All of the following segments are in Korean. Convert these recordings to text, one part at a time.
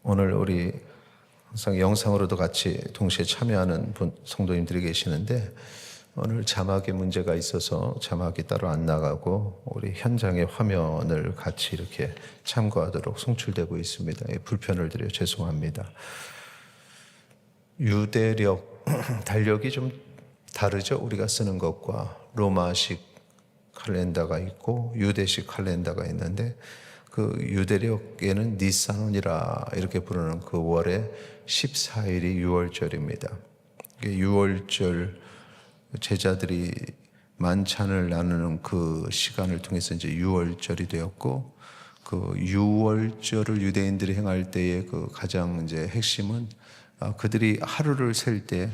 오늘 우리 항상 영상으로도 같이 동시에 참여하는 성도님들이 계시는데 오늘 자막에 문제가 있어서 자막이 따로 안 나가고 우리 현장의 화면을 같이 이렇게 참고하도록 송출되고 있습니다. 불편을 드려 죄송합니다. 유대력, 달력이 좀 다르죠? 우리가 쓰는 것과 로마식 칼렌더가 있고 유대식 칼렌더가 있는데 그 유대력에는 니산이라 이렇게 부르는 그 월의 14일이 유월절입니다. 6월절 제자들이 만찬을 나누는 그 시간을 통해서 이제 유월절이 되었고, 그 유월절을 유대인들이 행할 때의 그 가장 이제 핵심은 그들이 하루를 셀 때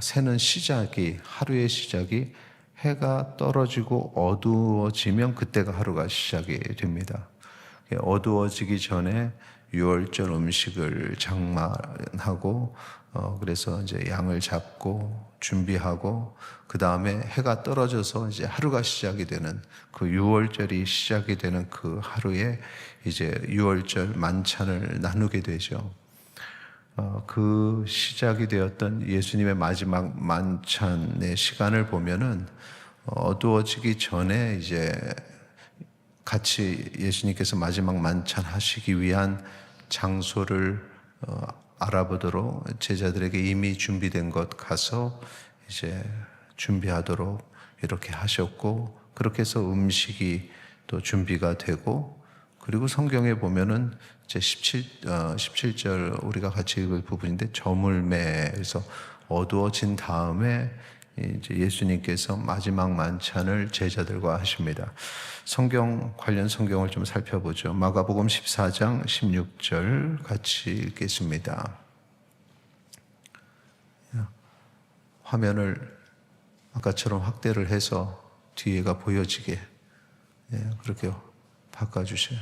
세는 시작이, 하루의 시작이 해가 떨어지고 어두워지면 그때가 하루가 시작이 됩니다. 어두워지기 전에 유월절 음식을 장만하고 그래서 이제 양을 잡고 준비하고 그 다음에 해가 떨어져서 이제 하루가 시작이 되는 그 유월절이 시작이 되는 그 하루에 이제 유월절 만찬을 나누게 되죠. 그 시작이 되었던 예수님의 마지막 만찬의 시간을 보면은 어두워지기 전에 이제 같이 예수님께서 마지막 만찬 하시기 위한 장소를 알아보도록 제자들에게 이미 준비된 것 가서 이제 준비하도록 이렇게 하셨고, 그렇게 해서 음식이 또 준비가 되고, 그리고 성경에 보면은 이제 17절 우리가 같이 읽을 부분인데 저물매에서 어두워진 다음에 이제 예수님께서 마지막 만찬을 제자들과 하십니다. 관련 성경을 좀 살펴보죠. 마가복음 14장 16절 같이 읽겠습니다. 화면을 아까처럼 확대를 해서 뒤에가 보여지게 그렇게 바꿔주세요.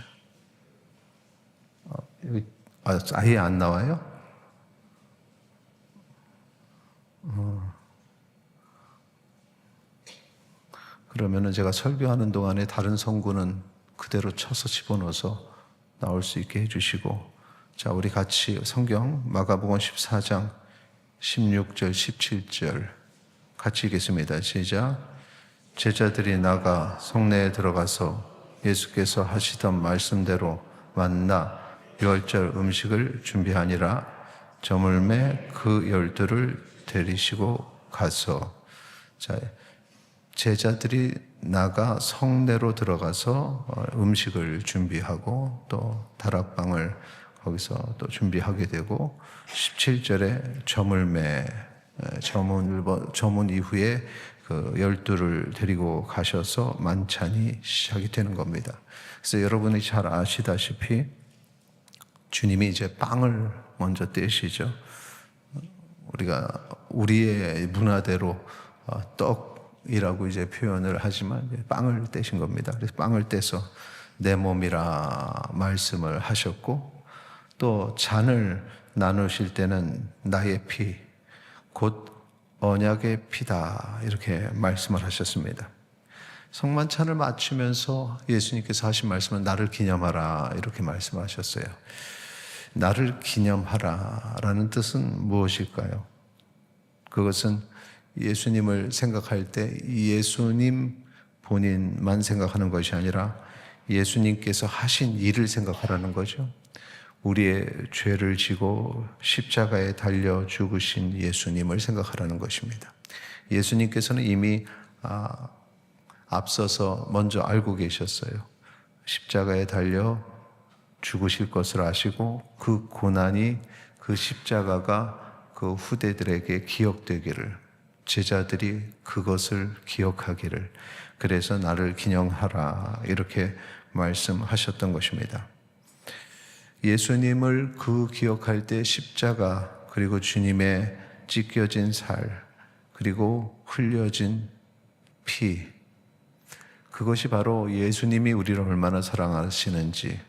여기 아예 안 나와요? 그러면은 제가 설교하는 동안에 다른 성구는 그대로 쳐서 집어넣어서 나올 수 있게 해주시고, 자, 우리 같이 성경 마가복음 14장 16절 17절 같이 읽겠습니다. 시작. 제자들이 나가 성내에 들어가서 예수께서 하시던 말씀대로 만나 유월절 음식을 준비하니라. 저물매 그 12를 데리시고 가서, 자, 제자들이 나가 성내로 들어가서 음식을 준비하고 또 다락방을 거기서 또 준비하게 되고, 17절에 저물매, 저문 이후에 그 12를 데리고 가셔서 만찬이 시작이 되는 겁니다. 그래서 여러분이 잘 아시다시피 주님이 이제 빵을 먼저 떼시죠. 우리가 우리의 문화대로 떡이라고 이제 표현을 하지만 빵을 떼신 겁니다. 그래서 빵을 떼서 내 몸이라 말씀을 하셨고, 또 잔을 나누실 때는 나의 피, 곧 언약의 피다 이렇게 말씀을 하셨습니다. 성만찬을 마치면서 예수님께서 하신 말씀은 나를 기념하라 이렇게 말씀하셨어요. 나를 기념하라 라는 뜻은 무엇일까요? 그것은 예수님을 생각할 때 예수님 본인만 생각하는 것이 아니라 예수님께서 하신 일을 생각하라는 거죠. 우리의 죄를 지고 십자가에 달려 죽으신 예수님을 생각하라는 것입니다. 예수님께서는 이미 앞서서 먼저 알고 계셨어요. 십자가에 달려 죽으실 것을 아시고 그 고난이, 그 십자가가 그 후대들에게 기억되기를, 제자들이 그것을 기억하기를, 그래서 나를 기념하라 이렇게 말씀하셨던 것입니다. 예수님을 그 기억할 때 십자가, 그리고 주님의 찢겨진 살, 그리고 흘려진 피, 그것이 바로 예수님이 우리를 얼마나 사랑하시는지,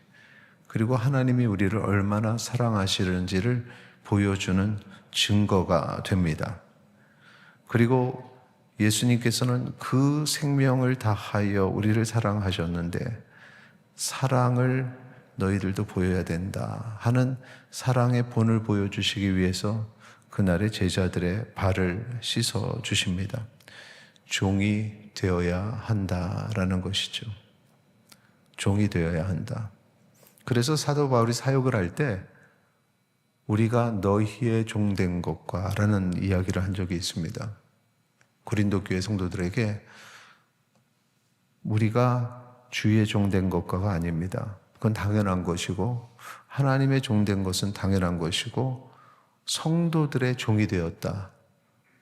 그리고 하나님이 우리를 얼마나 사랑하시는지를 보여주는 증거가 됩니다. 그리고 예수님께서는 그 생명을 다하여 우리를 사랑하셨는데, 사랑을 너희들도 보여야 된다 하는 사랑의 본을 보여주시기 위해서 그날의 제자들의 발을 씻어 주십니다. 종이 되어야 한다라는 것이죠. 종이 되어야 한다. 그래서 사도 바울이 사역을 할 때 우리가 너희의 종된 것과 라는 이야기를 한 적이 있습니다. 고린도 교회 성도들에게 우리가 주의 종된 것과가 아닙니다. 그건 당연한 것이고 하나님의 종된 것은 당연한 것이고 성도들의 종이 되었다.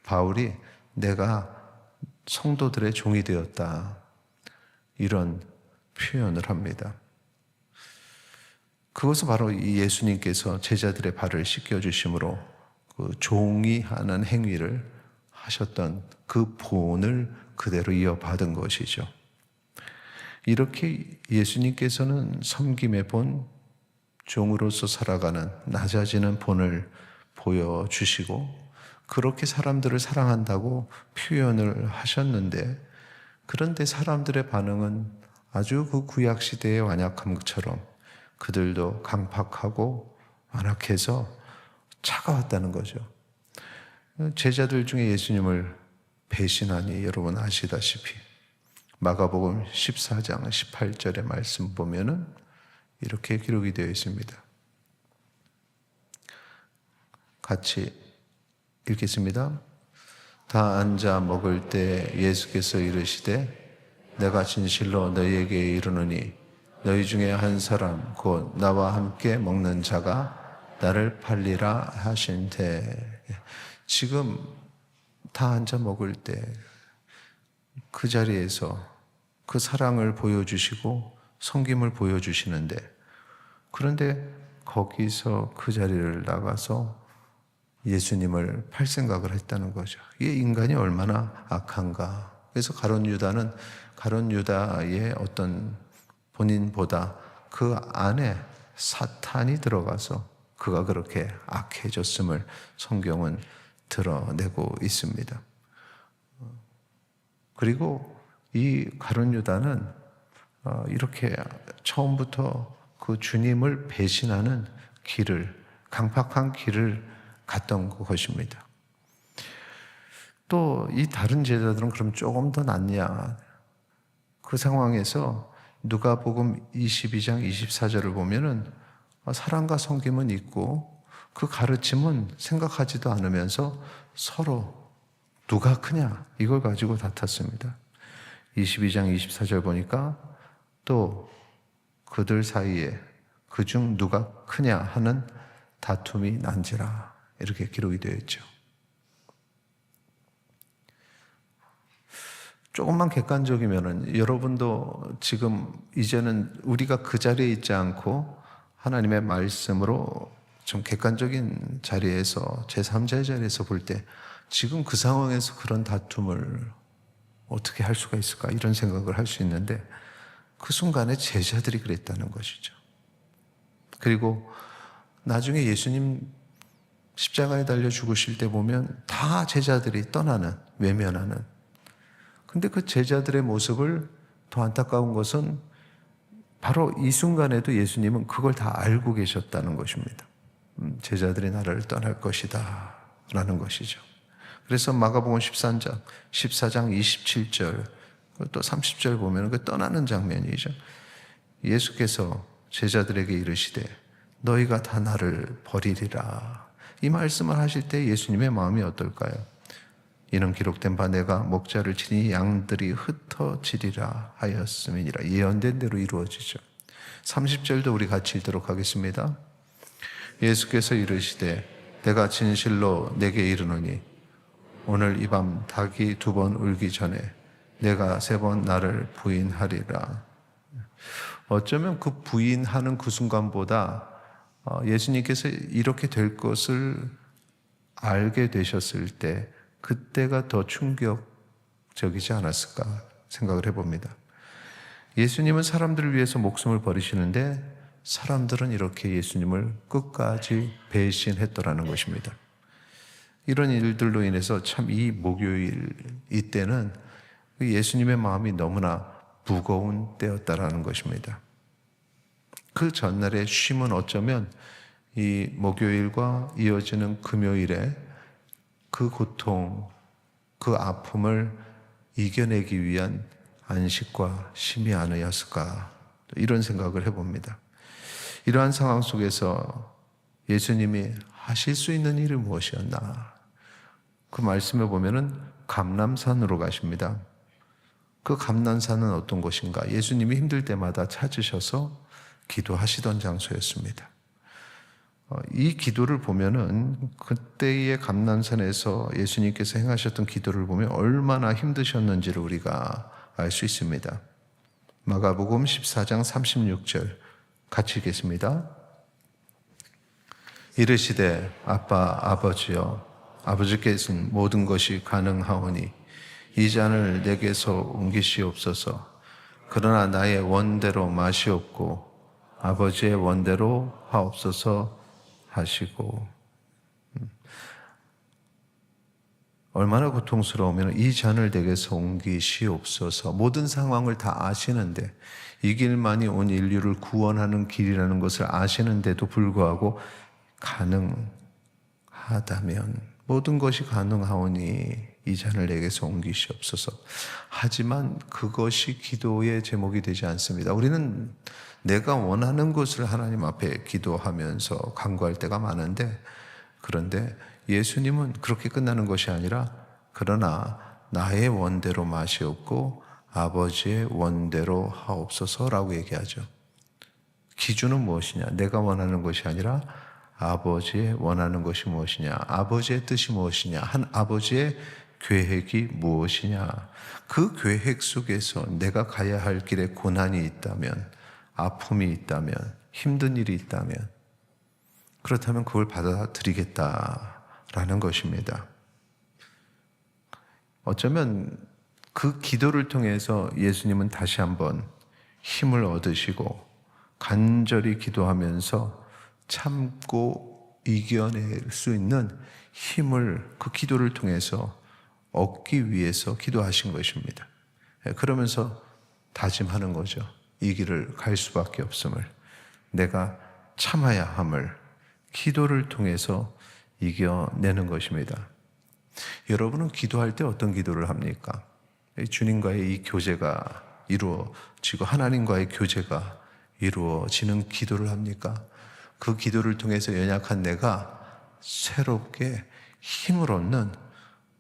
바울이 내가 성도들의 종이 되었다. 이런 표현을 합니다. 그것은 바로 이 예수님께서 제자들의 발을 씻겨주심으로 그 종이 하는 행위를 하셨던 그 본을 그대로 이어받은 것이죠. 이렇게 예수님께서는 섬김의 본, 종으로서 살아가는 낮아지는 본을 보여주시고 그렇게 사람들을 사랑한다고 표현을 하셨는데 그런데 사람들의 반응은 아주 그 구약시대의 완약함처럼 그들도 강팍하고 완악해서 차가웠다는 거죠. 제자들 중에 예수님을 배신하니 여러분 아시다시피 마가복음 14장 18절의 말씀 보면은 이렇게 기록이 되어 있습니다. 같이 읽겠습니다. 다 앉아 먹을 때 예수께서 이르시되 내가 진실로 너희에게 이르노니 너희 중에 한 사람 곧 나와 함께 먹는 자가 나를 팔리라 하신대. 지금 다 앉아 먹을 때 그 자리에서 그 사랑을 보여주시고 섬김을 보여주시는데 그런데 거기서 그 자리를 나가서 예수님을 팔 생각을 했다는 거죠. 이게 인간이 얼마나 악한가. 그래서 가룟 유다의 어떤 본인보다 그 안에 사탄이 들어가서 그가 그렇게 악해졌음을 성경은 드러내고 있습니다. 그리고 이 가룟 유다는 이렇게 처음부터 그 주님을 배신하는 길을, 강팍한 길을 갔던 것입니다. 또 이 다른 제자들은 그럼 조금 더 낫냐? 그 상황에서 누가복음 22장 24절을 보면은 사랑과 섬김은 있고 그 가르침은 생각하지도 않으면서 서로 누가 크냐 이걸 가지고 다퉜습니다. 22장 24절 보니까 또 그들 사이에 그중 누가 크냐 하는 다툼이 난지라 이렇게 기록이 되어 있죠. 조금만 객관적이면은 여러분도 지금 이제는 우리가 그 자리에 있지 않고 하나님의 말씀으로 좀 객관적인 자리에서 제3자의 자리에서 볼 때 지금 그 상황에서 그런 다툼을 어떻게 할 수가 있을까 이런 생각을 할 수 있는데 그 순간에 제자들이 그랬다는 것이죠. 그리고 나중에 예수님 십자가에 달려 죽으실 때 보면 다 제자들이 떠나는 외면하는 근데 그 제자들의 모습을 더 안타까운 것은 바로 이 순간에도 예수님은 그걸 다 알고 계셨다는 것입니다. 제자들이 나를 떠날 것이다 라는 것이죠. 그래서 마가복음 14장 27절 또 30절 보면 그 떠나는 장면이죠. 예수께서 제자들에게 이르시되 너희가 다 나를 버리리라. 이 말씀을 하실 때 예수님의 마음이 어떨까요? 이는 기록된 바 내가 목자를 치니 양들이 흩어지리라 하였음이니라. 예언된 대로 이루어지죠. 30절도 우리 같이 읽도록 하겠습니다. 예수께서 이르시되 내가 진실로 내게 이르노니 오늘 이 밤 닭이 2번 울기 전에 내가 3번 나를 부인하리라. 어쩌면 그 부인하는 그 순간보다 예수님께서 이렇게 될 것을 알게 되셨을 때 그때가 더 충격적이지 않았을까 생각을 해봅니다. 예수님은 사람들을 위해서 목숨을 버리시는데 사람들은 이렇게 예수님을 끝까지 배신했더라는 것입니다. 이런 일들로 인해서 참 이 목요일 이때는 예수님의 마음이 너무나 무거운 때였다라는 것입니다. 그 전날의 쉼은 어쩌면 이 목요일과 이어지는 금요일에 그 고통, 그 아픔을 이겨내기 위한 안식과 쉼이 아니었을까, 이런 생각을 해봅니다. 이러한 상황 속에서 예수님이 하실 수 있는 일이 무엇이었나? 그 말씀에 보면은 감람산으로 가십니다. 그 감람산은 어떤 곳인가? 예수님이 힘들 때마다 찾으셔서 기도하시던 장소였습니다. 이 기도를 보면은 그때의 감람산에서 예수님께서 행하셨던 기도를 보면 얼마나 힘드셨는지를 우리가 알 수 있습니다. 마가복음 14장 36절 같이 읽겠습니다. 이르시되 아빠 아버지여 아버지께서는 모든 것이 가능하오니 이 잔을 내게서 옮기시옵소서. 그러나 나의 원대로 마시옵고 아버지의 원대로 하옵소서 하시고. 얼마나 고통스러우면 이 잔을 내게서 옮기시옵소서. 모든 상황을 다 아시는데, 이 길만이 온 인류를 구원하는 길이라는 것을 아시는데도 불구하고 가능하다면, 모든 것이 가능하오니 이 잔을 내게서 옮기시옵소서. 하지만 그것이 기도의 제목이 되지 않습니다. 우리는 내가 원하는 것을 하나님 앞에 기도하면서 간구할 때가 많은데, 그런데 예수님은 그렇게 끝나는 것이 아니라 그러나 나의 원대로 마시옵고 아버지의 원대로 하옵소서라고 얘기하죠. 기준은 무엇이냐? 내가 원하는 것이 아니라 아버지의 원하는 것이 무엇이냐? 아버지의 뜻이 무엇이냐? 한 아버지의 계획이 무엇이냐? 그 계획 속에서 내가 가야 할 길에 고난이 있다면, 아픔이 있다면, 힘든 일이 있다면, 그렇다면 그걸 받아들이겠다라는 것입니다. 어쩌면 그 기도를 통해서 예수님은 다시 한번 힘을 얻으시고 간절히 기도하면서 참고 이겨낼 수 있는 힘을 그 기도를 통해서 얻기 위해서 기도하신 것입니다. 그러면서 다짐하는 거죠. 이 길을 갈 수밖에 없음을, 내가 참아야 함을 기도를 통해서 이겨내는 것입니다. 여러분은 기도할 때 어떤 기도를 합니까? 주님과의 이 교제가 이루어지고 하나님과의 교제가 이루어지는 기도를 합니까? 그 기도를 통해서 연약한 내가 새롭게 힘을 얻는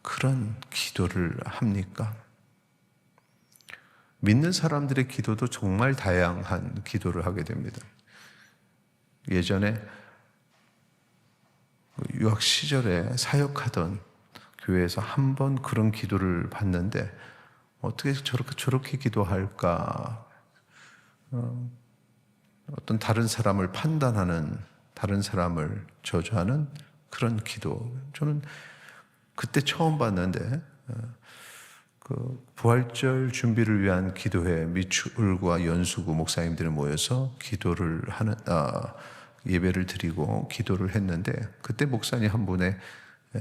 그런 기도를 합니까? 믿는 사람들의 기도도 정말 다양한 기도를 하게 됩니다. 예전에 유학 시절에 사역하던 교회에서 한 번 그런 기도를 받는데, 어떻게 저렇게 기도할까? 어떤 다른 사람을 판단하는, 다른 사람을 저주하는 그런 기도. 저는 그때 처음 봤는데, 그 부활절 준비를 위한 기도회 미추홀과 연수구 목사님들이 모여서 기도를 하는, 예배를 드리고 기도를 했는데, 그때 목사님 한 분의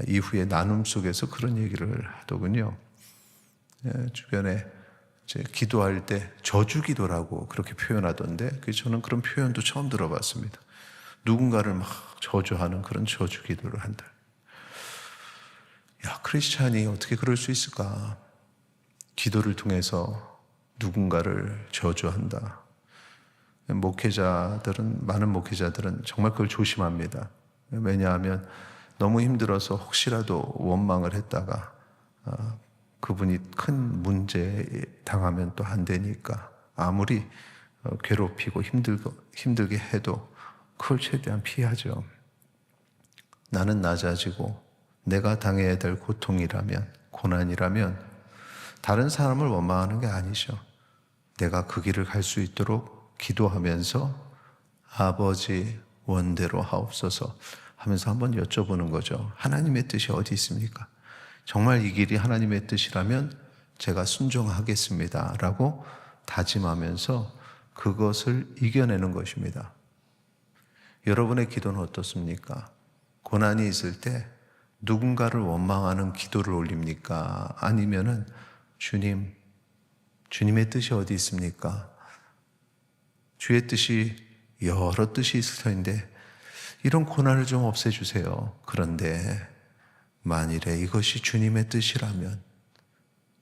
이후에 나눔 속에서 그런 얘기를 하더군요. 주변에 이제 기도할 때 저주 기도라고 그렇게 표현하던데, 저는 그런 표현도 처음 들어봤습니다. 누군가를 막 저주하는 그런 저주 기도를 한다. 야, 크리스찬이 어떻게 그럴 수 있을까? 기도를 통해서 누군가를 저주한다. 많은 목회자들은 정말 그걸 조심합니다. 왜냐하면 너무 힘들어서 혹시라도 원망을 했다가 그분이 큰 문제에 당하면 또 안 되니까, 아무리 괴롭히고 힘들게 해도 그걸 최대한 피하죠. 나는 낮아지고 내가 당해야 될 고통이라면, 고난이라면 다른 사람을 원망하는 게 아니죠. 내가 그 길을 갈 수 있도록 기도하면서 아버지 원대로 하옵소서 하면서 한번 여쭤보는 거죠. 하나님의 뜻이 어디 있습니까? 정말 이 길이 하나님의 뜻이라면 제가 순종하겠습니다 라고 다짐하면서 그것을 이겨내는 것입니다. 여러분의 기도는 어떻습니까? 고난이 있을 때 누군가를 원망하는 기도를 올립니까? 아니면은 주님의 뜻이 어디 있습니까? 주의 뜻이 여러 뜻이 있을 터인데 이런 고난을 좀 없애주세요. 그런데 만일에 이것이 주님의 뜻이라면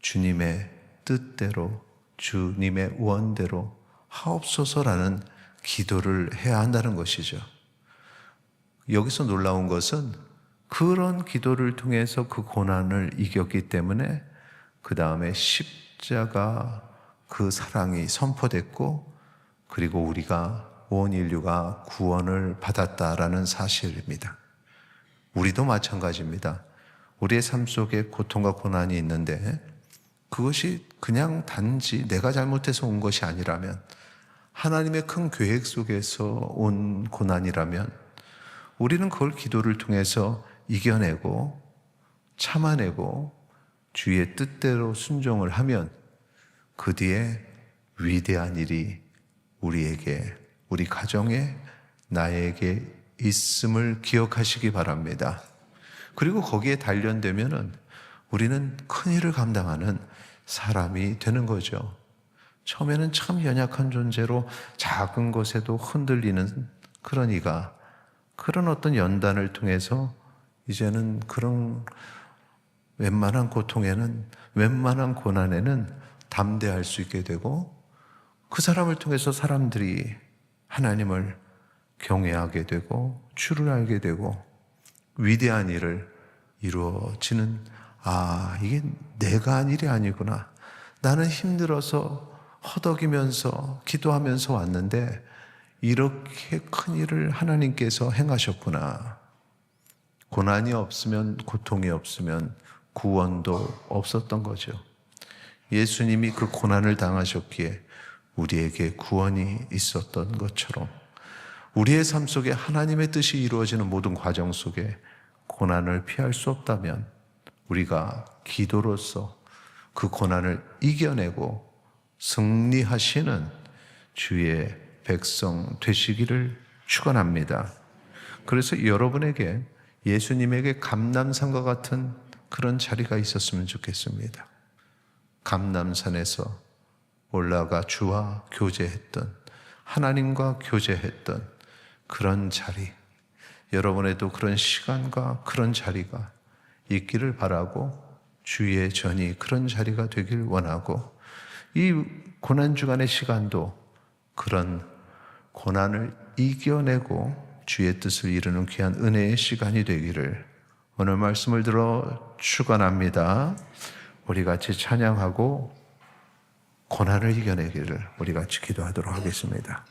주님의 뜻대로 주님의 원대로 하옵소서라는 기도를 해야 한다는 것이죠. 여기서 놀라운 것은 그런 기도를 통해서 그 고난을 이겼기 때문에 그 다음에 십자가 그 사랑이 선포됐고 그리고 우리가 온 인류가 구원을 받았다라는 사실입니다. 우리도 마찬가지입니다. 우리의 삶 속에 고통과 고난이 있는데 그것이 그냥 단지 내가 잘못해서 온 것이 아니라면 하나님의 큰 계획 속에서 온 고난이라면 우리는 그걸 기도를 통해서 이겨내고 참아내고 주의 뜻대로 순종을 하면 그 뒤에 위대한 일이 우리에게, 우리 가정에, 나에게 있음을 기억하시기 바랍니다. 그리고 거기에 단련되면은 우리는 큰 일을 감당하는 사람이 되는 거죠. 처음에는 참 연약한 존재로 작은 것에도 흔들리는 그런 이가 그런 어떤 연단을 통해서 이제는 그런 웬만한 고통에는, 웬만한 고난에는 담대할 수 있게 되고 그 사람을 통해서 사람들이 하나님을 경외하게 되고 주를 알게 되고 위대한 일을 이루어지는, 이게 내가 한 일이 아니구나. 나는 힘들어서 허덕이면서 기도하면서 왔는데 이렇게 큰 일을 하나님께서 행하셨구나. 고난이 없으면, 고통이 없으면 구원도 없었던 거죠. 예수님이 그 고난을 당하셨기에 우리에게 구원이 있었던 것처럼 우리의 삶 속에 하나님의 뜻이 이루어지는 모든 과정 속에 고난을 피할 수 없다면 우리가 기도로서 그 고난을 이겨내고 승리하시는 주의 백성 되시기를 축원합니다. 그래서 여러분에게 예수님에게 감람산과 같은 그런 자리가 있었으면 좋겠습니다. 감람산에서 올라가 주와 교제했던, 하나님과 교제했던 그런 자리, 여러분에도 그런 시간과 그런 자리가 있기를 바라고 주의 전이 그런 자리가 되길 원하고 이 고난주간의 시간도 그런 고난을 이겨내고 주의 뜻을 이루는 귀한 은혜의 시간이 되기를 오늘 말씀을 들어 축원합니다. 우리 같이 찬양하고 고난을 이겨내기를 우리 같이 기도하도록 하겠습니다.